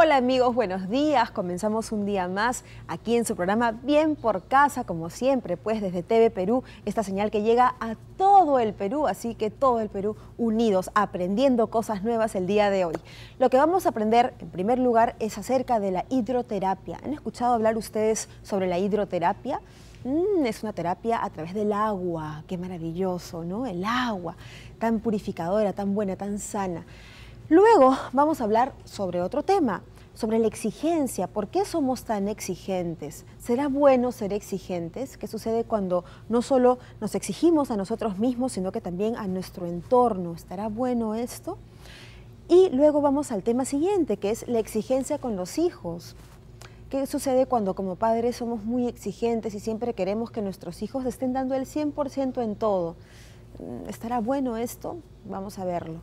Hola amigos, buenos días. Comenzamos un día más aquí en su programa Bien por Casa, como siempre, pues desde TV Perú, esta señal que llega a todo el Perú, así que todo el Perú unidos, aprendiendo cosas nuevas el día de hoy. Lo que vamos a aprender, en primer lugar, es acerca de la hidroterapia. ¿Han escuchado hablar ustedes sobre la hidroterapia? Es una terapia a través del agua. Qué maravilloso, ¿no? El agua, tan purificadora, tan buena, tan sana. Luego vamos a hablar sobre otro tema, sobre la exigencia. ¿Por qué somos tan exigentes? ¿Será bueno ser exigentes? ¿Qué sucede cuando no solo nos exigimos a nosotros mismos, sino que también a nuestro entorno? ¿Estará bueno esto? Y luego vamos al tema siguiente, que es la exigencia con los hijos. ¿Qué sucede cuando como padres somos muy exigentes y siempre queremos que nuestros hijos estén dando el 100% en todo? ¿Estará bueno esto? Vamos a verlo.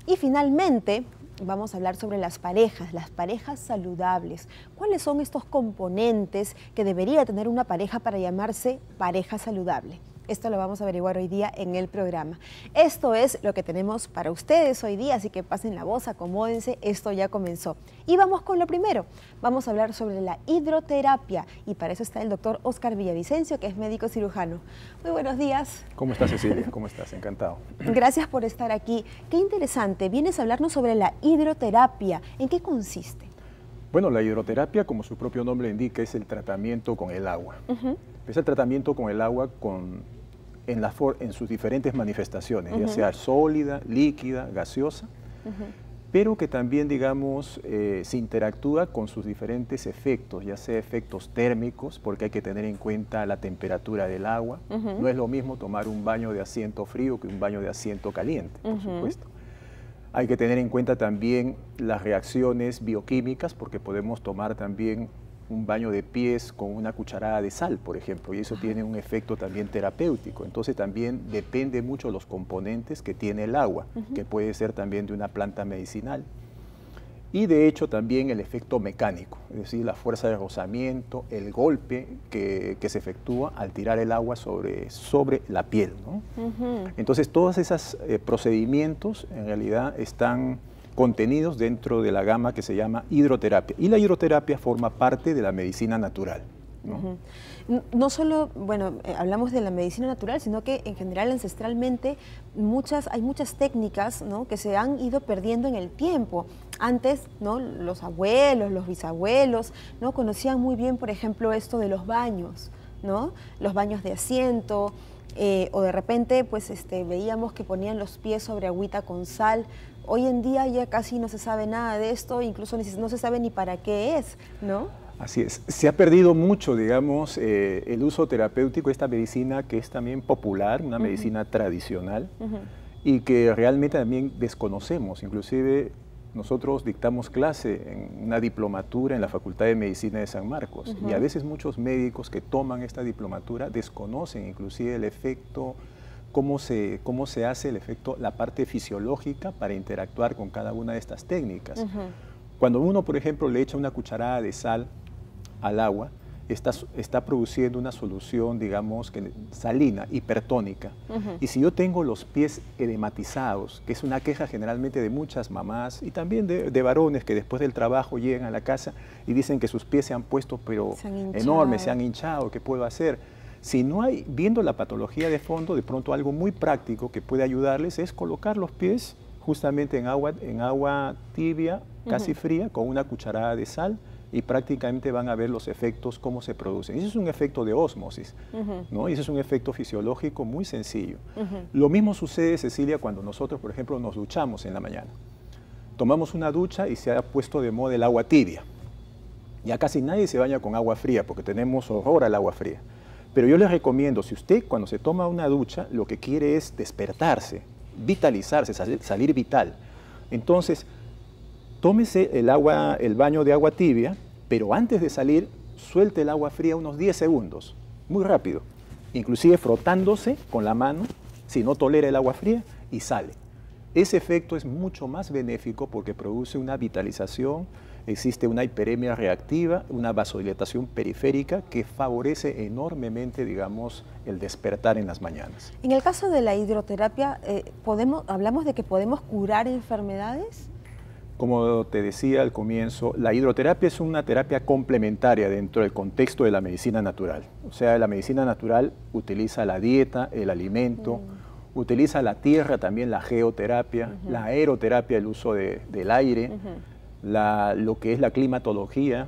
Y finalmente vamos a hablar sobre las parejas saludables. ¿Cuáles son estos componentes que debería tener una pareja para llamarse pareja saludable? Esto lo vamos a averiguar hoy día en el programa. Esto es lo que tenemos para ustedes hoy día, así que pasen la voz, acomódense, esto ya comenzó. Y vamos con lo primero. Vamos a hablar sobre la hidroterapia y para eso está el doctor Oscar Villavicencio, que es médico cirujano. Muy buenos días. ¿Cómo estás, Cecilia? ¿Cómo estás? Encantado. Gracias por estar aquí. Qué interesante. Vienes a hablarnos sobre la hidroterapia. ¿En qué consiste? Bueno, la hidroterapia, como su propio nombre indica, es el tratamiento con el agua. Es el tratamiento con el agua en sus diferentes manifestaciones, ya sea sólida, líquida, gaseosa, pero que también, digamos, se interactúa con sus diferentes efectos, ya sea efectos térmicos, porque hay que tener en cuenta la temperatura del agua. No es lo mismo tomar un baño de asiento frío que un baño de asiento caliente, por supuesto. Hay que tener en cuenta también las reacciones bioquímicas, porque podemos tomar también un baño de pies con una cucharada de sal, por ejemplo, y eso tiene un efecto también terapéutico. Entonces también depende mucho de los componentes que tiene el agua, que puede ser también de una planta medicinal. Y de hecho también el efecto mecánico, es decir, la fuerza de rozamiento, el golpe que se efectúa al tirar el agua sobre la piel, ¿no? Entonces todos esos procedimientos en realidad están contenidos dentro de la gama que se llama hidroterapia. Y la hidroterapia forma parte de la medicina natural, ¿no? No solo, bueno, hablamos de la medicina natural, sino que en general ancestralmente hay muchas técnicas, ¿no?, que se han ido perdiendo en el tiempo. Antes, ¿no?, los abuelos, los bisabuelos, ¿no?, conocían muy bien, por ejemplo, esto de los baños, ¿no?, los baños de asiento, o de repente pues veíamos que ponían los pies sobre agüita con sal. Hoy en día ya casi no se sabe nada de esto, incluso no se sabe ni para qué es, ¿no? Así es. Se ha perdido mucho, digamos, el uso terapéutico de esta medicina que es también popular, una medicina tradicional, y que realmente también desconocemos. Inclusive nosotros dictamos clase en una diplomatura en la Facultad de Medicina de San Marcos, y a veces muchos médicos que toman esta diplomatura desconocen inclusive el efecto, cómo se hace el efecto, la parte fisiológica para interactuar con cada una de estas técnicas. Cuando uno, por ejemplo, le echa una cucharada de sal al agua, está produciendo una solución, digamos, salina, hipertónica. Y si yo tengo los pies edematizados, que es una queja generalmente de muchas mamás y también de varones que después del trabajo llegan a la casa y dicen que sus pies se han puesto pero enormes, se han hinchado, ¿qué puedo hacer? Si no hay, viendo la patología de fondo, de pronto algo muy práctico que puede ayudarles es colocar los pies justamente en agua tibia, casi fría, con una cucharada de sal, y prácticamente van a ver los efectos, cómo se producen. Ese es un efecto de ósmosis, ¿no? Y ese es un efecto fisiológico muy sencillo. Lo mismo sucede, Cecilia, cuando nosotros, por ejemplo, nos duchamos en la mañana. Tomamos una ducha y se ha puesto de moda el agua tibia. Ya casi nadie se baña con agua fría porque tenemos horror al agua fría. Pero yo les recomiendo, si usted cuando se toma una ducha, lo que quiere es despertarse, vitalizarse, salir vital. Entonces, tómese el baño de agua tibia, pero antes de salir, suelte el agua fría unos 10 segundos, muy rápido. inclusive frotándose con la mano, si no tolera el agua fría, y sale. Ese efecto es mucho más benéfico porque produce una vitalización, existe una hiperemia reactiva, una vasodilatación periférica que favorece enormemente, digamos, el despertar en las mañanas. En el caso de la hidroterapia, ¿hablamos de que podemos curar enfermedades? Como te decía al comienzo, la hidroterapia es una terapia complementaria dentro del contexto de la medicina natural. O sea, la medicina natural utiliza la dieta, el alimento, utiliza la tierra, también la geoterapia, la aeroterapia, el uso del aire, lo que es la climatología.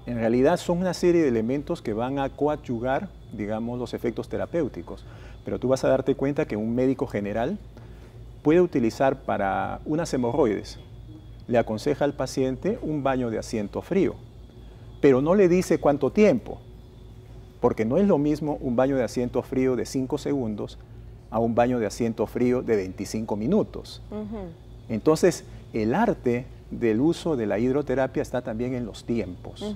En realidad son una serie de elementos que van a coadyuvar, digamos, los efectos terapéuticos. Pero tú vas a darte cuenta que un médico general puede utilizar para unas hemorroides, le aconseja al paciente un baño de asiento frío, pero no le dice cuánto tiempo, porque no es lo mismo un baño de asiento frío de 5 segundos a un baño de asiento frío de 25 minutos. Entonces, el arte del uso de la hidroterapia está también en los tiempos.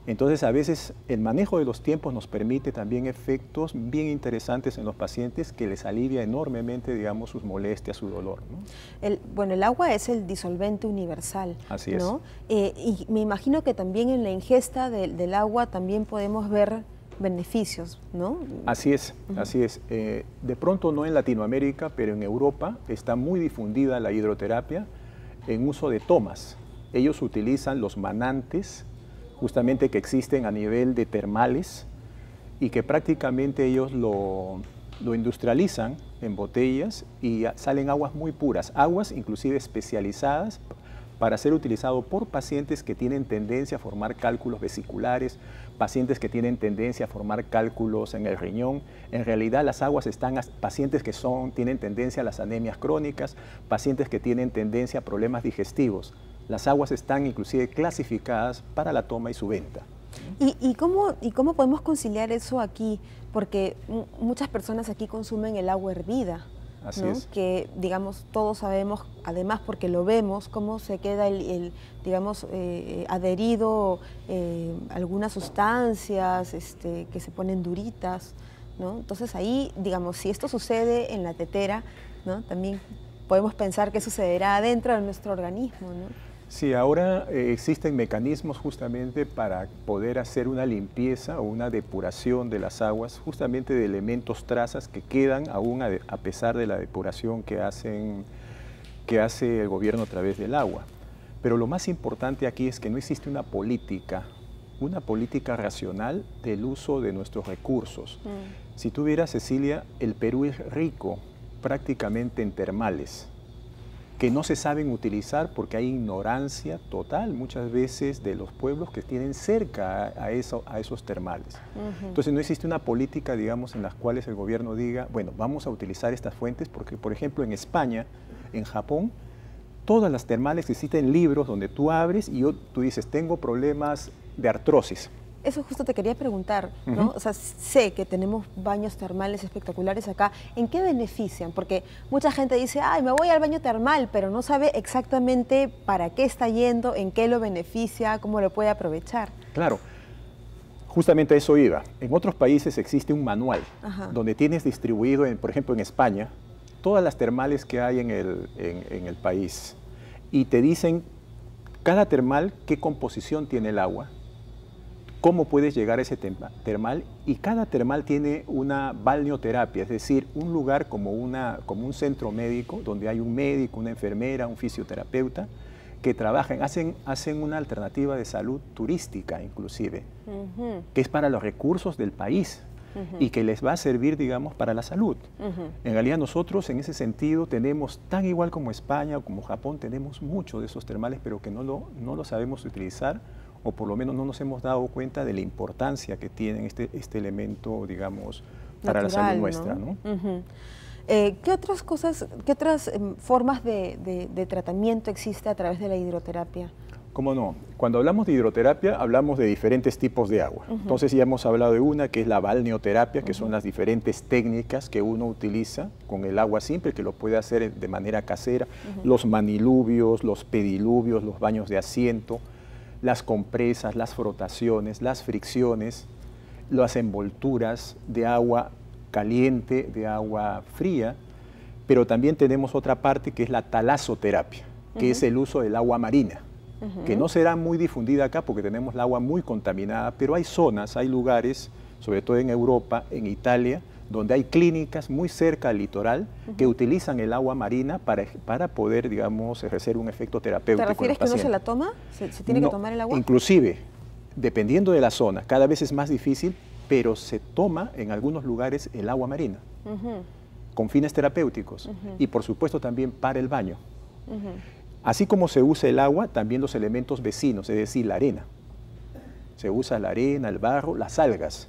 Entonces, a veces el manejo de los tiempos nos permite también efectos bien interesantes en los pacientes que les alivia enormemente, digamos, sus molestias, su dolor, ¿no? Bueno, el agua es el disolvente universal. Así es. ¿No? Y me imagino que también en la ingesta del agua también podemos ver beneficios, ¿no? Así es, así es. De pronto no en Latinoamérica, pero en Europa está muy difundida la hidroterapia en uso de tomas. Ellos utilizan los manantes justamente que existen a nivel de termales y que prácticamente ellos lo industrializan en botellas y salen aguas muy puras, aguas inclusive especializadas para ser utilizado por pacientes que tienen tendencia a formar cálculos vesiculares, pacientes que tienen tendencia a formar cálculos en el riñón. En realidad las aguas están a pacientes que tienen tendencia a las anemias crónicas, pacientes que tienen tendencia a problemas digestivos. Las aguas están inclusive clasificadas para la toma y su venta. ¿Y cómo podemos conciliar eso aquí? Porque muchas personas aquí consumen el agua hervida. Así ¿no? es. Que, digamos, todos sabemos, además porque lo vemos, cómo se queda digamos, adherido algunas sustancias que se ponen duritas, ¿no? Entonces ahí, digamos, si esto sucede en la tetera, ¿no? También podemos pensar que sucederá adentro de nuestro organismo, ¿no? Sí, ahora existen mecanismos justamente para poder hacer una limpieza o una depuración de las aguas, justamente de elementos trazas que quedan aún a pesar de la depuración que hace el gobierno a través del agua. Pero lo más importante aquí es que no existe una política racional del uso de nuestros recursos. Si tú vieras, Cecilia, el Perú es rico prácticamente en termales, que no se saben utilizar porque hay ignorancia total muchas veces de los pueblos que tienen cerca a esos termales. Entonces no existe una política, digamos, en las cuales el gobierno diga, bueno, vamos a utilizar estas fuentes porque, por ejemplo, en España, en Japón, todas las termales existen libros donde tú abres y tú dices, tengo problemas de artrosis. Eso justo te quería preguntar, ¿no? O sea, sé que tenemos baños termales espectaculares acá. ¿En qué benefician? Porque mucha gente dice, ay, me voy al baño termal, pero no sabe exactamente para qué está yendo, en qué lo beneficia, cómo lo puede aprovechar. Claro, justamente a eso iba. En otros países existe un manual donde tienes distribuido, por ejemplo, en España, todas las termales que hay en el país y te dicen cada termal qué composición tiene el agua, cómo puedes llegar a ese termal, y cada termal tiene una balneoterapia, es decir, un lugar como un centro médico donde hay un médico, una enfermera, un fisioterapeuta que trabajan, hacen una alternativa de salud turística inclusive, que es para los recursos del país y que les va a servir, digamos, para la salud. En realidad nosotros en ese sentido tenemos, tan igual como España o como Japón, tenemos mucho de esos termales, pero que no lo sabemos utilizar, o por lo menos no nos hemos dado cuenta de la importancia que tiene este elemento, digamos, para la salud nuestra, ¿no? ¿Qué otras formas de tratamiento existe a través de la hidroterapia? ¿Cómo no? Cuando hablamos de hidroterapia, hablamos de diferentes tipos de agua. Entonces ya hemos hablado de una que es la balneoterapia, que son las diferentes técnicas que uno utiliza con el agua simple, que lo puede hacer de manera casera, los maniluvios, los pediluvios, los baños de asiento, las compresas, las frotaciones, las fricciones. las envolturas de agua caliente, de agua fría, pero también tenemos otra parte que es la talasoterapia, que es el uso del agua marina, que no será muy difundida acá porque tenemos el agua muy contaminada, pero hay zonas, hay lugares, sobre todo en Europa, en Italia, donde hay clínicas muy cerca al litoral que utilizan el agua marina para poder, digamos, ejercer un efecto terapéutico. ¿Te refieres que no se la toma? ¿Se tiene que tomar el agua? Inclusive, dependiendo de la zona, cada vez es más difícil, pero se toma en algunos lugares el agua marina, con fines terapéuticos, y por supuesto también para el baño. Así como se usa el agua, también los elementos vecinos, es decir, la arena. Se usa la arena, el barro, las algas.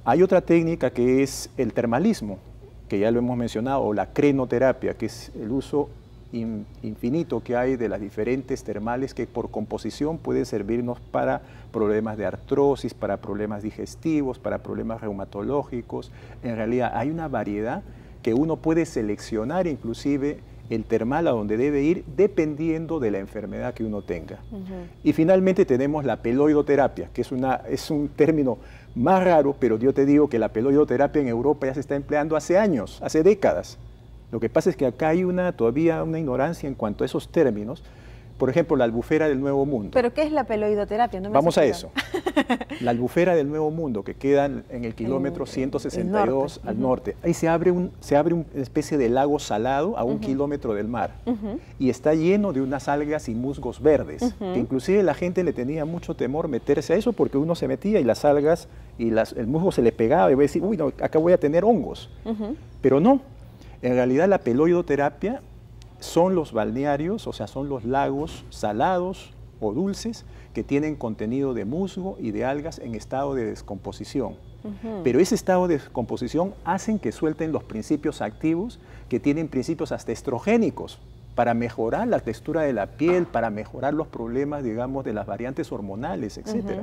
Hay otra técnica que es el termalismo, que ya lo hemos mencionado, o la crenoterapia, que es el uso infinito que hay de las diferentes termales que por composición pueden servirnos para problemas de artrosis, para problemas digestivos, para problemas reumatológicos. En realidad hay una variedad que uno puede seleccionar inclusive el termal a donde debe ir dependiendo de la enfermedad que uno tenga. Y finalmente tenemos la peloidoterapia, que es un término más raro, pero yo te digo que la peloidoterapia en Europa ya se está empleando hace años, hace décadas. Lo que pasa es que acá hay todavía una ignorancia en cuanto a esos términos. Por ejemplo, la albufera del Nuevo Mundo. ¿Pero qué es la peloidoterapia? Vamos a eso. La albufera del Nuevo Mundo, que queda en el kilómetro 162 al norte. Ahí se abre una especie de lago salado a 1 kilómetro del mar. Y está lleno de unas algas y musgos verdes, que inclusive la gente le tenía mucho temor meterse a eso porque uno se metía y las algas y el musgo se le pegaba y iba a decir, uy, no, acá voy a tener hongos. Pero no, en realidad la peloidoterapia son los balnearios, o sea, son los lagos salados o dulces que tienen contenido de musgo y de algas en estado de descomposición. Pero ese estado de descomposición hacen que suelten los principios activos que tienen principios hasta estrogénicos para mejorar la textura de la piel, para mejorar los problemas, digamos, de las variantes hormonales, etc.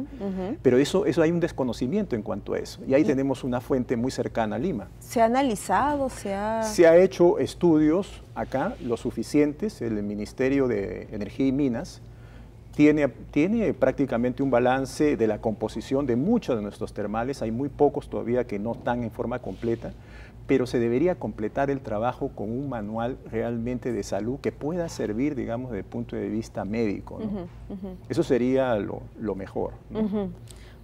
Pero eso hay un desconocimiento en cuanto a eso. Y ahí tenemos una fuente muy cercana a Lima. ¿Se ha analizado? Se ha hecho estudios acá, lo suficientes. El Ministerio de Energía y Minas tiene prácticamente un balance de la composición de muchos de nuestros termales. Hay muy pocos todavía que no están en forma completa, pero se debería completar el trabajo con un manual realmente de salud que pueda servir, digamos, desde el punto de vista médico, ¿no? Eso sería lo mejor, ¿no?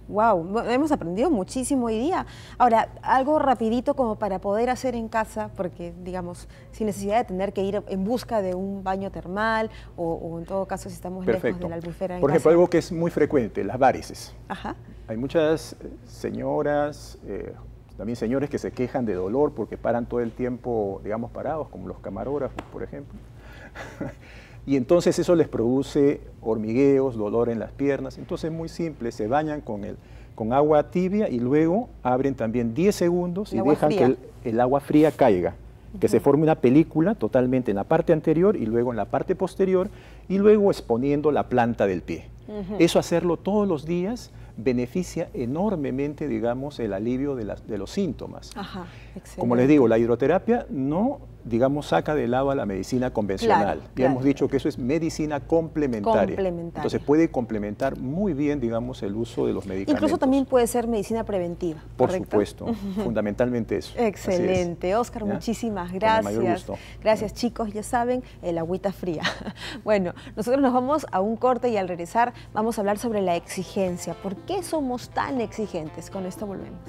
Wow, hemos aprendido muchísimo hoy día. Ahora, algo rapidito como para poder hacer en casa, porque digamos, sin necesidad de tener que ir en busca de un baño termal o en todo caso si estamos lejos de la albufera en Por ejemplo, casa. algo que es muy frecuente, las varices. Hay muchas señoras, también señores que se quejan de dolor porque paran todo el tiempo, digamos, parados, como los camarógrafos, por ejemplo. Y entonces eso les produce hormigueos, dolor en las piernas. Entonces es muy simple, se bañan con agua tibia y luego abren también 10 segundos y dejan que el agua fría caiga, que se forme una película totalmente en la parte anterior y luego en la parte posterior y luego exponiendo la planta del pie. Eso hacerlo todos los días beneficia enormemente, digamos, el alivio de los síntomas. Como les digo, la hidroterapia no, digamos, saca de lado a la medicina convencional. Ya hemos dicho que eso es medicina complementaria. Entonces puede complementar muy bien, digamos, el uso de los medicamentos. Incluso también puede ser medicina preventiva, Por ¿correcto? supuesto, fundamentalmente eso. Excelente. Óscar, muchísimas gracias. Con el mayor gusto. Gracias, chicos, ya saben, el agüita fría. Bueno, nosotros nos vamos a un corte y al regresar vamos a hablar sobre la exigencia. ¿Por qué somos tan exigentes? Con esto volvemos.